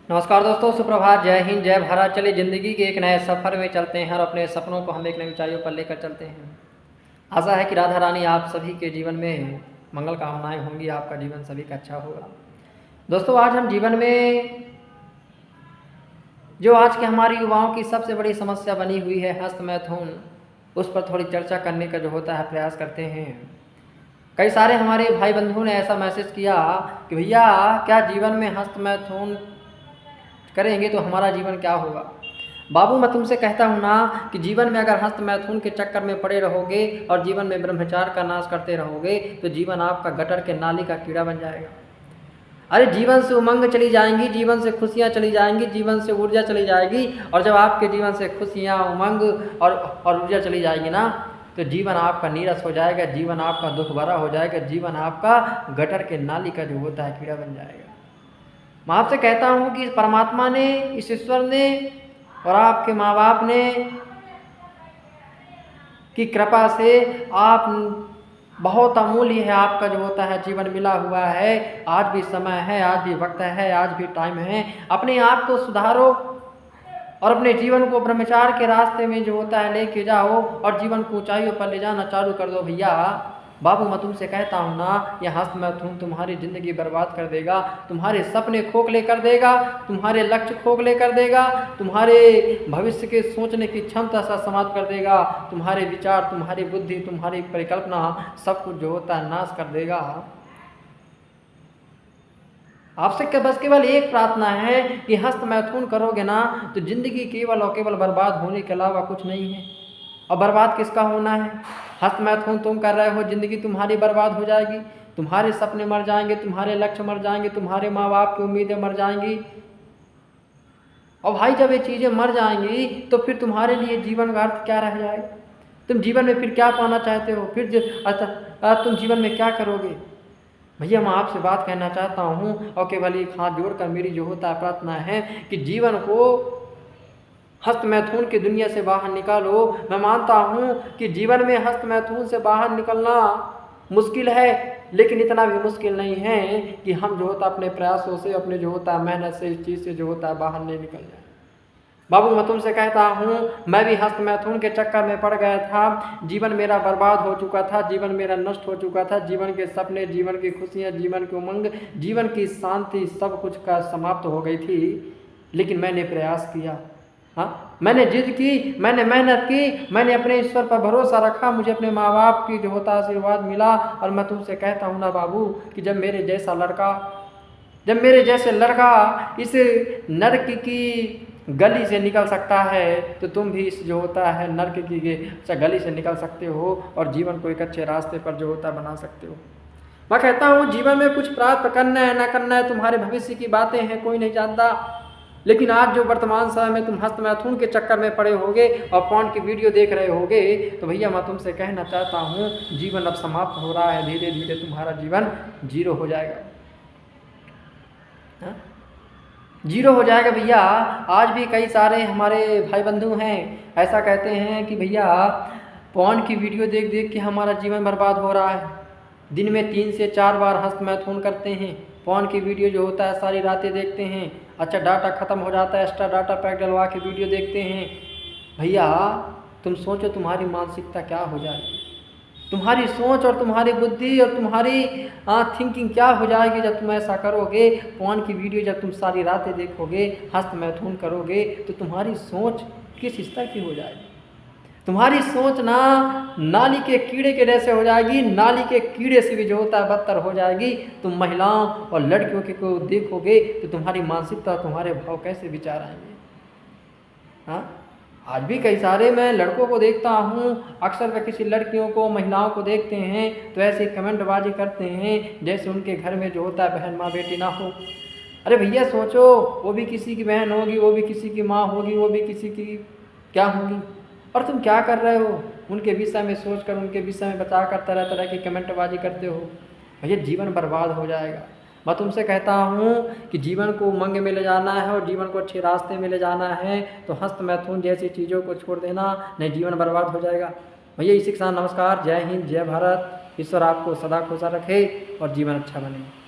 नमस्कार दोस्तों, सुप्रभात, जय हिंद, जय भारत। चलिए ज़िंदगी के एक नए सफ़र में चलते हैं और अपने सपनों को हम एक नई ऊंचाइयों पर लेकर चलते हैं। आशा है कि राधा रानी आप सभी के जीवन में मंगल कामनाएं होंगी, आपका जीवन सभी का अच्छा होगा। दोस्तों, आज हम जीवन में जो आज के हमारे युवाओं की सबसे बड़ी समस्या बनी हुई है हस्त मैथुन, उस पर थोड़ी चर्चा करने का जो होता है प्रयास करते हैं। कई सारे हमारे भाई बंधुओं ने ऐसा मैसेज किया कि भैया क्या जीवन में हस्त मैथुन करेंगे तो हमारा जीवन क्या होगा। बाबू, मैं तुमसे कहता हूँ ना कि जीवन में अगर हस्त मैथुन के चक्कर में पड़े रहोगे और जीवन में ब्रह्मचार का नाश करते रहोगे तो जीवन आपका गटर के नाली का कीड़ा बन जाएगा। अरे जीवन से उमंग चली जाएंगी, जीवन से खुशियाँ चली जाएंगी, जीवन से ऊर्जा चली जाएगी। और जब आपके जीवन से खुशियाँ, उमंग और ऊर्जा चली जाएगी ना, तो जीवन आपका नीरस हो जाएगा, जीवन आपका दुख भरा हो जाएगा, जीवन आपका गटर के नाली का जो होता है कीड़ा बन जाएगा। मैं आपसे कहता हूँ कि परमात्मा ने, इस ईश्वर ने और आपके माँ बाप ने की कृपा से आप बहुत अमूल्य है, आपका जो होता है जीवन मिला हुआ है। आज भी समय है, आज भी वक्त है, आज भी टाइम है। अपने आप को सुधारो और अपने जीवन को ब्रह्मचार के रास्ते में जो होता है लेके जाओ और जीवन को ऊंचाइयों पर ले जाना चालू कर दो। भैया बाबू, मैं तुमसे कहता हूँ ना, यह हस्त मैथुन तुम्हारी ज़िंदगी बर्बाद कर देगा, तुम्हारे सपने खोखले कर देगा, तुम्हारे लक्ष्य खोखले कर देगा, तुम्हारे भविष्य के सोचने की क्षमता सा समाप्त कर देगा, तुम्हारे विचार, तुम्हारी बुद्धि, तुम्हारी परिकल्पना सब कुछ जो होता है नाश कर देगा। आपसे बस केवल एक प्रार्थना है कि हस्त मैथुन करोगे ना तो ज़िंदगी केवल और केवल बर्बाद होने के अलावा कुछ नहीं है। और बर्बाद किसका होना है? हस्त मैथुन तुम कर रहे हो, ज़िंदगी तुम्हारी बर्बाद हो जाएगी, तुम्हारे सपने मर जाएंगे, तुम्हारे लक्ष्य मर जाएंगे, तुम्हारे माँ बाप की उम्मीदें मर जाएंगी। और भाई जब ये चीज़ें मर जाएंगी तो फिर तुम्हारे लिए जीवन का अर्थ क्या रह जाएगा? तुम जीवन में फिर क्या पाना चाहते हो? फिर तुम जीवन में क्या करोगे? भैया मैं आपसे बात कहना चाहता हूँ और केवल एक हाथ जोड़कर मेरी जो होता है प्रार्थना है कि जीवन को हस्त मैथुन की दुनिया से बाहर निकालो। मैं मानता हूँ कि जीवन में हस्त मैथुन से बाहर निकलना मुश्किल है, लेकिन इतना भी मुश्किल नहीं है कि हम जो होता अपने प्रयासों से, अपने जो होता है मेहनत से इस चीज़ से जो होता है बाहर नहीं निकल जाए। बाबू मैं तुमसे कहता हूँ, मैं भी हस्त मैथुन के चक्कर में पड़ गया था, जीवन मेरा बर्बाद हो चुका था, जीवन मेरा नष्ट हो चुका था, जीवन के सपने, जीवन की खुशियाँ, जीवन की उमंग, जीवन की शांति सब कुछ का समाप्त हो गई थी। लेकिन मैंने प्रयास किया, हाँ मैंने जिद की, मैंने मेहनत की, मैंने अपने ईश्वर पर भरोसा रखा, मुझे अपने माँ बाप की जो होता आशीर्वाद मिला। और मैं तुमसे कहता हूँ ना बाबू कि जब मेरे जैसे लड़का इस नर्क की गली से निकल सकता है तो तुम भी इस जो होता है नर्क की गली से निकल सकते हो और जीवन को एक अच्छे रास्ते पर जो होता बना सकते हो। मैं कहता हूँ जीवन में कुछ प्राप्त करना है ना करना है, तुम्हारे भविष्य की बातें हैं, कोई नहीं जानता। लेकिन आज जो वर्तमान समय में तुम हस्त मैथुन के चक्कर में पड़े होगे और पॉन की वीडियो देख रहे होगे तो भैया मैं तुमसे कहना चाहता हूँ जीवन अब समाप्त हो रहा है, धीरे धीरे तुम्हारा जीवन जीरो हो जाएगा। हाँ? जीरो हो जाएगा भैया। आज भी कई सारे हमारे भाई बंधु हैं ऐसा कहते हैं कि भैया पॉन की वीडियो देख देख के हमारा जीवन बर्बाद हो रहा है। दिन में 3 से 4 बार हस्त मैथुन करते हैं, पॉन की वीडियो जो होता है सारी रातें देखते हैं। अच्छा डाटा ख़त्म हो जाता है, एक्स्ट्रा डाटा पैक डलवा के वीडियो देखते हैं। भैया तुम सोचो तुम्हारी मानसिकता क्या हो जाएगी, तुम्हारी सोच और तुम्हारी बुद्धि और तुम्हारी थिंकिंग क्या हो जाएगी जब तुम ऐसा करोगे। पॉन की वीडियो जब तुम सारी रातें देखोगे, हस्त मैथुन करोगे तो तुम्हारी सोच किस स्तर की हो जाएगी? तुम्हारी सोच ना नाली के कीड़े के जैसे हो जाएगी, नाली के कीड़े से भी जो होता है बदतर हो जाएगी। तुम महिलाओं और लड़कियों के को देखोगे तो तुम्हारी मानसिकता, तुम्हारे भाव कैसे विचार आएंगे? हाँ आज भी कई सारे मैं लड़कों को देखता हूँ, अक्सर वे किसी लड़कियों को, महिलाओं को देखते हैं तो ऐसे कमेंटबाजी करते हैं जैसे उनके घर में जो होता है बहन माँ बेटी ना हो। अरे भैया सोचो, वो भी किसी की बहन होगी, वो भी किसी की माँ होगी, वो भी किसी की क्या होगी, और तुम क्या कर रहे हो? उनके विषय में सोचकर, उनके विषय में बता कर तरह तरह की कमेंटबाजी करते हो। भैया जीवन बर्बाद हो जाएगा। मैं तुमसे कहता हूँ कि जीवन को उमंग में ले जाना है और जीवन को अच्छे रास्ते में ले जाना है तो हस्त मैथुन जैसी चीज़ों को छोड़ देना, नहीं जीवन बर्बाद हो जाएगा। भैया इसी के साथ नमस्कार, जय हिंद, जय भारत। ईश्वर आपको सदा खुश रखे और जीवन अच्छा बने।